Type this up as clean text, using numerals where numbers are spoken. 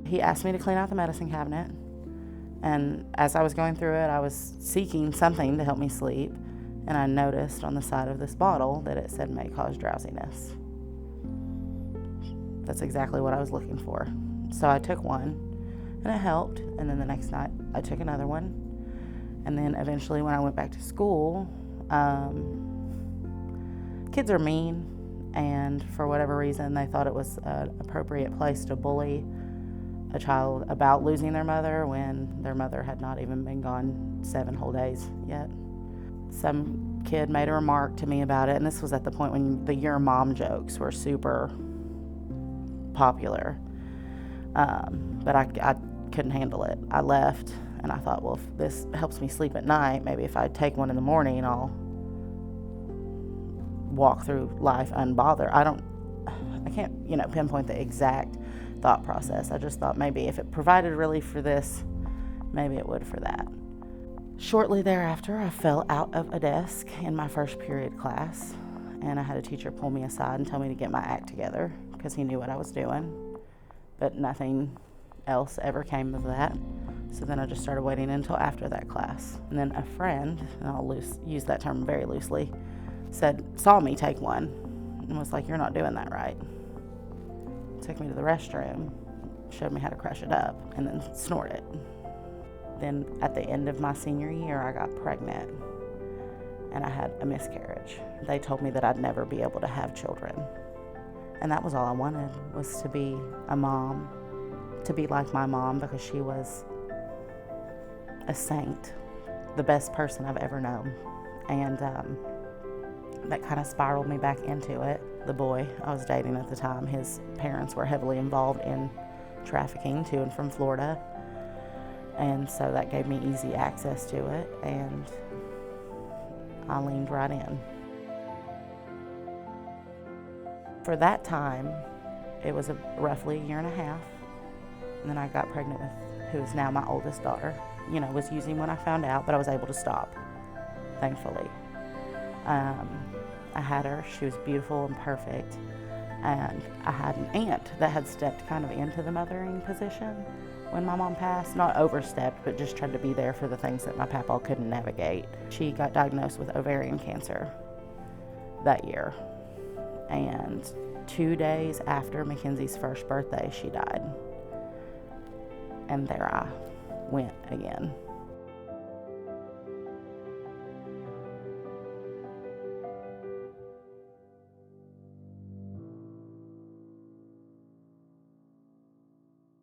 He asked me to clean out the medicine cabinet, and as I was going through it, I was seeking something to help me sleep, and I noticed on the side of this bottle that it said may cause drowsiness. That's exactly what I was looking for. So I took one, and it helped, and then the next night I took another one, and then eventually when I went back to school, kids are mean, and for whatever reason they thought it was an appropriate place to bully a child about losing their mother when their mother had not even been gone 7 whole days yet. Some kid made a remark to me about it, and this was at the point when the "your mom" jokes were super popular. But I couldn't handle it. I left, and I thought, well, if this helps me sleep at night, maybe if I take one in the morning, I'll walk through life unbothered. I can't pinpoint the exact thought process. I just thought maybe if it provided relief for this, maybe it would for that. Shortly thereafter, I fell out of a desk in my first period class, and I had a teacher pull me aside and tell me to get my act together because he knew what I was doing, but nothing else ever came of that. So then I just started waiting until after that class. And then a friend, and I'll use that term very loosely, saw me take one and was like, "You're not doing that right." Took me to the restroom, showed me how to crush it up, and then snort it. Then at the end of my senior year, I got pregnant, and I had a miscarriage. They told me that I'd never be able to have children. And that was all I wanted, was to be a mom, to be like my mom, because she was a saint, the best person I've ever known. And that kind of spiraled me back into it. The boy I was dating at the time, his parents were heavily involved in trafficking to and from Florida. And so that gave me easy access to it, and I leaned right in. For that time, it was roughly a year and a half, and then I got pregnant with who is now my oldest daughter. Was using when I found out, but I was able to stop, thankfully. I had her. She was beautiful and perfect, and I had an aunt that had stepped kind of into the mothering position when my mom passed. Not overstepped, but just tried to be there for the things that my papa couldn't navigate. She got diagnosed with ovarian cancer that year, and 2 days after Mackenzie's first birthday, she died. And there I went again.